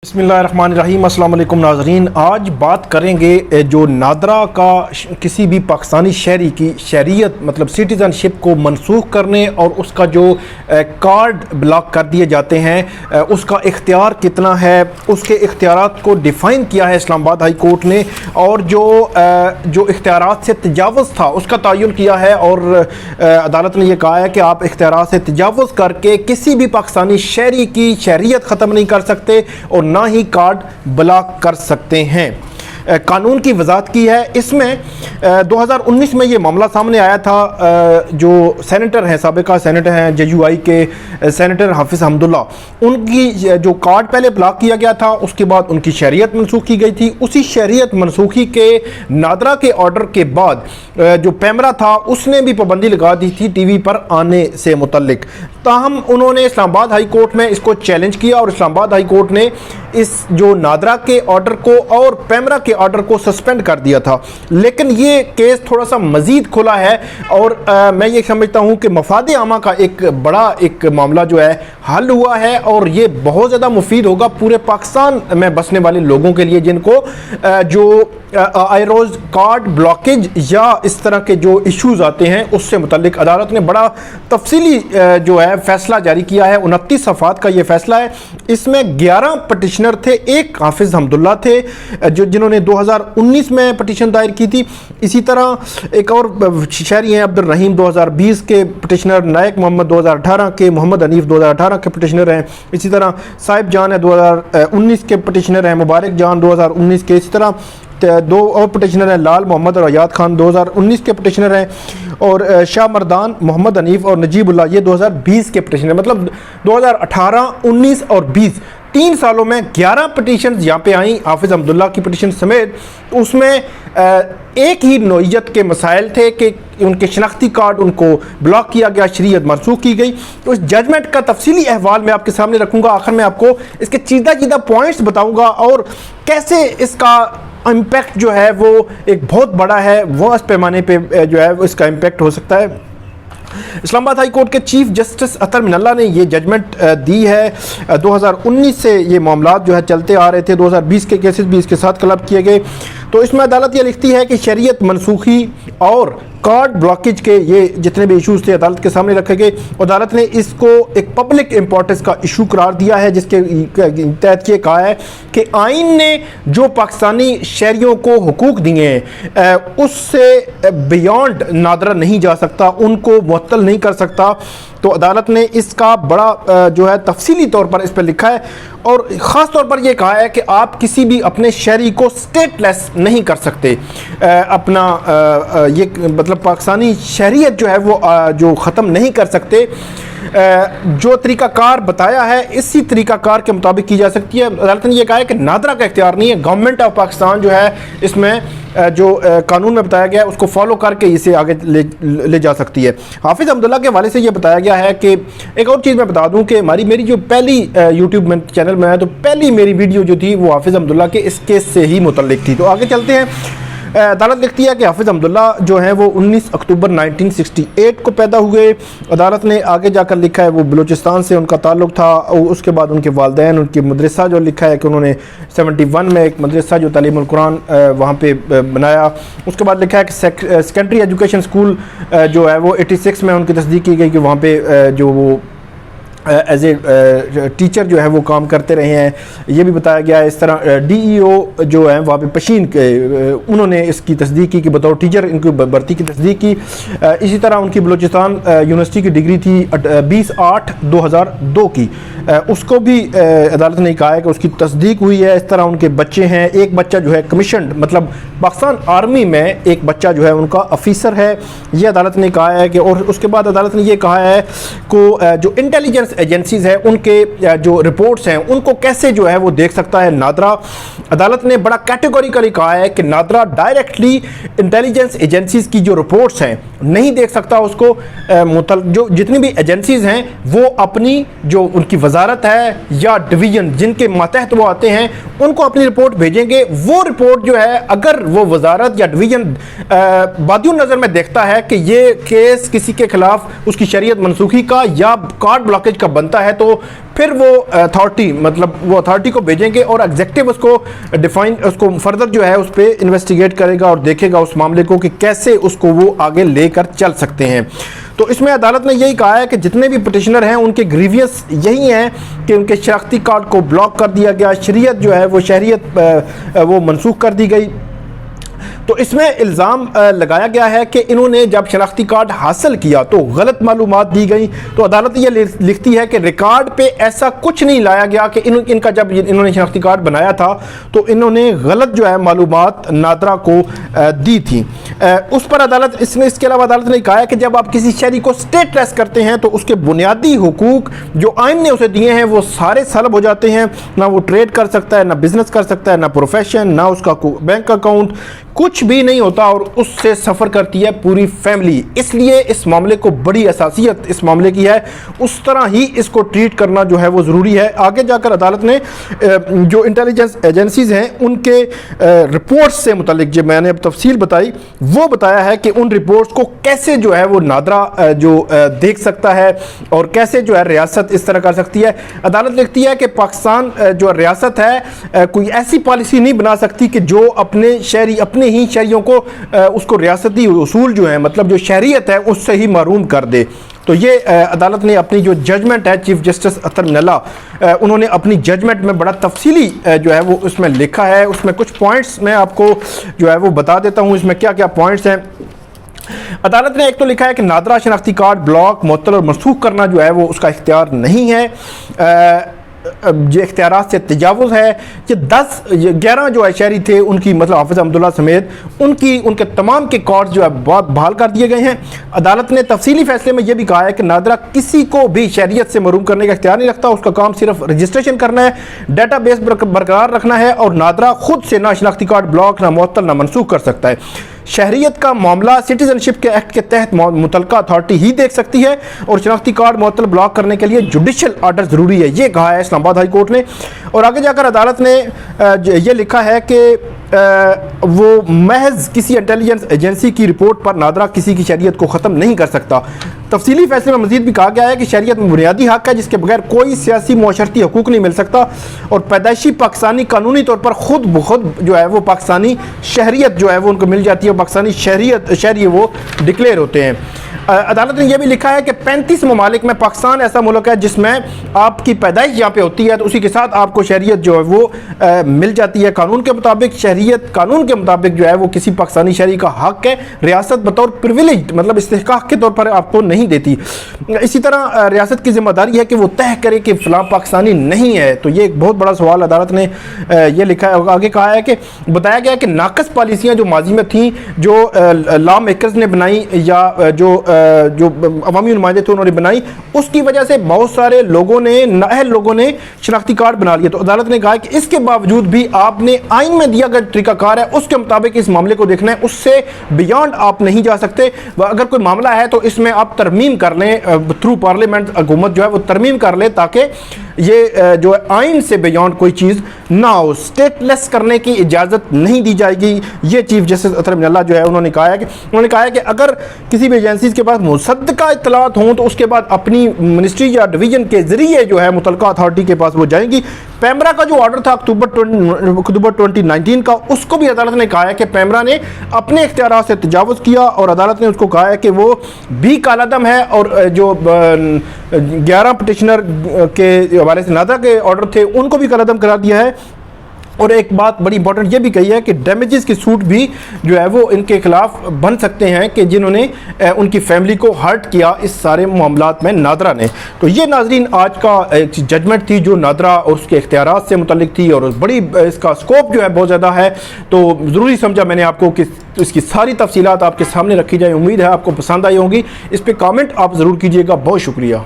बिस्मिल्लाहिर्रहमानिर्रहीम। अस्सलाम वालेकुम नाज़रीन। आज बात करेंगे जो नादरा का किसी भी पाकिस्तानी शहरी की शहरियत मतलब सिटीज़नशिप को मनसूख करने और उसका जो कार्ड ब्लॉक कर दिए जाते हैं उसका इख्तियार कितना है, उसके इख्तियारात को डिफ़ाइन किया है इस्लामाबाद हाई कोर्ट ने, और जो इख्तियारात से तजावुज़ था उसका तयन किया है। और अदालत ने यह कहा है कि आप इख्तियारात से तजावुज़ करके किसी भी पाकिस्तानी शहरी की शहरियत ख़त्म नहीं कर सकते और ना ही कार्ड ब्लॉक कर सकते हैं। कानून की वजाहत की है इसमें। 2019 में ये मामला सामने आया था। जो सेनेटर हैं, साबिका सेनेटर हैं JUI के सेनेटर हाफिज़ हमदुल्ला, उनकी जो कार्ड पहले ब्लॉक किया गया था उसके बाद उनकी शहरियत मनसूख की गई थी। उसी शहरियत मनसूखी के नादरा के ऑर्डर के बाद जो पैमरा था उसने भी पाबंदी लगा दी थी टीवी पर आने से मुतल्लिक। ताहम उन्होंने इस्लामाबाद हाई कोर्ट में इसको चैलेंज किया और इस्लामाबाद हाई कोर्ट ने इस जो नादरा के ऑर्डर को और पैमरा के ऑर्डर को सस्पेंड कर दिया था। लेकिन ये केस थोड़ा सा मज़ीद खुला है और मैं ये समझता हूँ कि मफाद आमा का एक बड़ा एक मामला जो है हल हुआ है और ये बहुत ज़्यादा मुफीद होगा पूरे पाकिस्तान में बसने वाले लोगों के लिए जिनको जो आयरोज कार्ड ब्लॉकेज या इस तरह के जो इश्यूज़ आते हैं उससे मुतल्लिक अदालत ने बड़ा तफसीली जो है फ़ैसला जारी किया है। 29 सफ़ात का ये फ़ैसला है। इसमें 11 पटिशनर थे, एक हाफिज़ हमदुल्ला थे जिन्होंने 2019 में पटिशन दायर की थी। इसी तरह एक और शहरी हैं अब्दुल रहीम 2020 के पटिशनर, नायक मोहम्मद 2018 के, मोहम्मद हनीफ 2018 के पटिशनर हैं। इसी तरह साहिब जान है 2019 के पटिशनर हैं, मुबारक जान 2019 के। इसी तरह दो और पटिशनर हैं, लाल मोहम्मद और अयाद खान 2019 के पटिशनर हैं, और शाह मर्दान, मोहम्मद हनीफ और नजीबुल्ला ये 2020 के पटिशनर। मतलब 2018, 19 और 20 3 सालों में 11 पटिशन यहाँ पे आई हाफिज़ हमदुल्ला की पटिशन समेत। उसमें एक ही नौइयत के मसाइल थे कि उनके शनाख्ती कार्ड उनको ब्लॉक किया गया, शरीयत मनसूख की गई। तो इस जजमेंट का तफसीली अहवाल मैं आपके सामने रखूँगा। आखिर में आपको इसके चीदा पॉइंट्स बताऊँगा और कैसे इसका इम्पैक्ट जो है वो एक बहुत बड़ा है, वो इस पैमाने पे जो है इसका इम्पैक्ट हो सकता है। इस्लामाबाद हाई कोर्ट के चीफ जस्टिस अतर मिनल्ला ने ये जजमेंट दी है। 2019 से ये मामलात जो है चलते आ रहे थे, 2020 के केसेस भी इसके साथ क्लब किए गए। तो इसमें अदालत ये लिखती है कि शरीयत मनसूखी और कार्ड ब्लॉकेज के ये जितने भी इशूज़ थे अदालत के सामने रखे गए। अदालत ने इसको एक पब्लिक इंपॉर्टेंस का इशू करार दिया है, जिसके तहत ये कहा है कि आइन ने जो पाकिस्तानी शहरियों को हुकूक दिए हैं उससे बियॉन्ड नादरा नहीं जा सकता, उनको मुअत्तल नहीं कर सकता। तो अदालत ने इसका बड़ा जो है तफसीली तौर पर इस पर लिखा है और ख़ास तौर पर यह कहा है कि आप किसी भी अपने शहरी को स्टेटलेस नहीं कर सकते। अपना ये मतलब पाकिस्तानी शहरियत जो है वो जो ख़त्म नहीं कर सकते। जो तरीक़ाकार बताया है इसी तरीक़ाकार के मुताबिक की जा सकती है। अदालत ने यह कहा है कि नादरा का इख्तियार नहीं है, गवर्नमेंट ऑफ पाकिस्तान जो है इसमें जो कानून में बताया गया है उसको फॉलो करके इसे आगे ले जा सकती है। हाफिज़ हमदुल्ला के हवाले से ये बताया गया है कि एक और चीज़ मैं बता दूं कि मेरी जो पहली यूट्यूब में चैनल में है तो पहली मेरी वीडियो जो थी वो हाफिज़ हमदुल्ला के इस केस से ही मुतल्लिक थी। तो आगे चलते हैं। अदालत लिखती है कि हाफिज़ हमदुल्ला जो है वो 19 अक्टूबर 1968 को पैदा हुए। अदालत ने आगे जाकर लिखा है वो बलूचिस्तान से उनका ताल्लुक़ था। उसके बाद उनके वालिदैन, उनकी मदरसा जो लिखा है कि उन्होंने 71 में एक मदरसा जो तालीमुल कुरान वहाँ पे बनाया। उसके बाद लिखा है कि सेकेंडरी एजुकेशन स्कूल जो है वो 86 में उनकी तस्दीक की गई कि वहाँ पे जो वो एज ए टीचर जो है वो काम करते रहे हैं। ये भी बताया गया है। इस तरह DEO जो है वहाँ पे पशीन के उन्होंने इसकी तस्दीक की कि बतौर टीचर इनकी भर्ती की तस्दीक की। इसी तरह उनकी बलूचिस्तान यूनिवर्सिटी की डिग्री थी 20/8/2002 की, उसको भी अदालत ने कहा है कि उसकी तस्दीक हुई है। इस तरह उनके बच्चे हैं, एक बच्चा जो है कमीशन मतलब पाकिस्तान आर्मी में एक बच्चा जो है उनका ऑफिसर है, ये अदालत ने कहा है कि। और उसके बाद अदालत ने ये कहा है को जो इंटेलिजेंस एजेंसीज है उनके जो रिपोर्ट्स हैं उनको कैसे जो है वो देख सकता है नादरा। अदालत ने बड़ा कैटेगोरिकली कहा है कि नादरा डायरेक्टली इंटेलिजेंस एजेंसीज की जो रिपोर्ट्स हैं नहीं देख सकता उसको। जो जितनी भी एजेंसीज हैं वो अपनी जो उनकी वजारत है या डिवीजन जिनके मातहत वो आते हैं उनको अपनी रिपोर्ट भेजेंगे। वो रिपोर्ट जो है अगर वो वजारत या डिवीजन बादियुन नज़र में देखता है कि ये केस किसी के खिलाफ उसकी शरीयत मनसूखी का या कार्ड ब्लॉकेज का बनता है तो फिर वो अथॉरिटी मतलब वो अथॉरिटी को भेजेंगे और एग्जेक्टिव उसको फर्दर जो है उस पर इन्वेस्टिगेट करेगा और देखेगा उस मामले को कि कैसे उसको वो आगे लेकर चल सकते हैं। तो इसमें अदालत ने यही कहा है कि जितने भी पिटिशनर हैं उनके ग्रीवियस यही हैं कि उनके शनाख्ती कार्ड को ब्लॉक कर दिया गया, शरीयत जो है वो शरीयत वो मनसूख कर दी गई। तो इसमें इल्ज़ाम लगाया गया है कि इन्होंने जब शनाख्ती कार्ड हासिल किया तो गलत मालूमात दी गई। तो अदालत ये लिखती है कि रिकॉर्ड पे ऐसा कुछ नहीं लाया गया कि इनका जब इन्होंने शनाख्ती कार्ड बनाया था तो इन्होंने गलत जो है मालूमात नादरा को दी थी। उस पर अदालत इसके अलावा अदालत ने कहा है कि जब आप किसी शहरी को स्टेटलेस करते हैं तो उसके बुनियादी हुकूक जो आइन ने उसे दिए हैं वो सारे सल्ब हो जाते हैं। ना वो ट्रेड कर सकता है, ना बिजनेस कर सकता है, ना प्रोफेशन, ना उसका बैंक अकाउंट, कुछ भी नहीं होता और उससे सफ़र करती है पूरी फैमिली। इसलिए इस मामले को बड़ी असासियत इस मामले की है, उस तरह ही इसको ट्रीट करना जो है वो ज़रूरी है। आगे जाकर अदालत ने जो इंटेलिजेंस एजेंसीज़ हैं उनके रिपोर्ट्स से मुतालिक जो मैंने अब तफसील बताई वो बताया है कि उन रिपोर्ट्स को कैसे जो है वो नादरा जो देख सकता है और कैसे जो है रियासत इस तरह कर सकती है। अदालत लिखती है कि पाकिस्तान जो रियासत है कोई ऐसी पॉलिसी नहीं बना सकती कि जो अपने शहरी अपने ही शहरियों को उसको रियासती उसूल जो है मतलब जो शहरियत है उससे ही महरूम कर दे। तो ये अदालत ने अपनी जो जजमेंट है चीफ जस्टिस अतर मिनल्ला उन्होंने अपनी जजमेंट में बड़ा तफसीली जो है वो उसमें लिखा है। उसमें कुछ पॉइंट्स मैं आपको जो है वो बता देता हूँ इसमें क्या क्या पॉइंट्स हैं। अदालत ने एक तो लिखा है कि नादरा शनाख्ती कार्ड ब्लॉक मुअत्तल और मनसूख करना जो है वो उसका इख्तियार नहीं है, जो इख्तियारात से तजावुज़ है। ये 11 जो है शहरी थे उनकी मतलब हाफिज़ अब्दुल्ला समेत उनके तमाम के कार्ड जो है बहाल कर दिए गए हैं। अदालत ने तफसीली फैसले में यह भी कहा है कि नादरा किसी को भी शहरियत से महरूम करने का इख्तियार नहीं रखता, उसका काम सिर्फ रजिस्ट्रेशन करना है, डाटा बेस बरकरार रखना है और नादरा खुद से ना शनाख्ती कार्ड ब्लॉक ना मुअत्तल ना मनसूख कर सकता है। शहरियत का मामला सिटीजनशिप के एक्ट के तहत मुतलका अथॉरिटी ही देख सकती है और शनाख्ती कार्ड मुअत्तल ब्लॉक करने के लिए जुडिशल आर्डर ज़रूरी है, ये कहा है इस्लामाबाद हाई कोर्ट ने। और आगे जाकर अदालत ने ये लिखा है कि वो महज किसी इंटेलिजेंस एजेंसी की रिपोर्ट पर नादरा किसी की शहरियत को ख़त्म नहीं कर सकता। तफसीली फैसले में मजीद भी कहा गया है कि शहरियत में बुनियादी हक़ है जिसके बगैर कोई सियासी मुआशरती हकूक़ नहीं मिल सकता और पैदाइशी पाकिस्तानी कानूनी तौर पर खुद ब खुद जो है वो पाकिस्तानी शहरियत जो है वो उनको मिल जाती है, पाकिस्तानी शहरी वो डिक्लेयर होते हैं। अदालत ने यह भी लिखा है कि 35 ममालिक में पाकिस्तान ऐसा मुल्क है जिसमें आपकी पैदाइश यहाँ पे होती है तो उसी के साथ आपको शहरियत जो है वो मिल जाती है कानून के मुताबिक। शहरियत कानून के मुताबिक जो है वो किसी पाकिस्तानी शहरी का हक है, रियासत बतौर प्रिविलेज मतलब इस्तेहकाक के तौर पर आपको नहीं देती। इसी तरह रियासत की जिम्मेदारी है कि वो तय करे कि फ़लाँ पाकिस्तानी नहीं है। तो ये एक बहुत बड़ा सवाल अदालत ने यह लिखा है। आगे कहा है कि बताया गया है कि नाकस पॉलिसियाँ जो माजी में थीं जो लॉ मेकर्स ने बनाई या जो अवामी नुमाइंदे थे उन्होंने बनाई, उसकी वजह से बहुत सारे लोगों ने नाअहल लोगों ने शनाख्ती कार्ड बना लिया। तो अदालत ने कहा कि इसके बावजूद भी आपने आइन में दिया गया तरीकाकार है उसके मुताबिक इस मामले को देखना है, उससे बियॉन्ड आप नहीं जा सकते। अगर कोई मामला है तो इसमें आप तरमीम कर लें थ्रू पार्लियामेंट, हुकूमत जो है वो तरमीम कर ले ताकि ये जो आइन से बियॉन्ड कोई चीज़ ना हो। स्टेटलेस करने की इजाज़त नहीं दी जाएगी, ये चीफ जस्टिस अतर मिनल्ला जो है उन्होंने कहा है कि अगर किसी भी एजेंसी के पास मुसद्दका इत्तलात हों तो उसके बाद अपनी मिनिस्ट्री या डिवीजन के ज़रिए जो है मुतलका अथॉरिटी के पास वो जाएंगी। पैमरा का जो ऑर्डर था अक्टूबर 2019 का, उसको भी अदालत ने कहा है कि पैमरा ने अपने इख्तियारात से तजावुज़ किया और अदालत ने उसको कहा है कि वो भी कालादम है और जो 11 पिटिशनर के हवाले से नादरा के ऑर्डर थे उनको भी कालादम करार दिया है। और एक बात बड़ी इंपॉर्टेंट ये भी कही है कि डैमेजेस की सूट भी जो है वो इनके खिलाफ बन सकते हैं कि जिन्होंने उनकी फैमिली को हर्ट किया इस सारे मामलात में नादरा ने। तो ये नाजरीन आज का एक जजमेंट थी जो नादरा और उसके इख्तियारात से मुतल्लिक थी और बड़ी इसका स्कोप जो है बहुत ज़्यादा है। तो ज़रूरी समझा मैंने आपको कि इसकी सारी तफसीलात आपके सामने रखी जाए। उम्मीद है आपको पसंद आई होंगी। इस पर कमेंट आप ज़रूर कीजिएगा। बहुत शुक्रिया।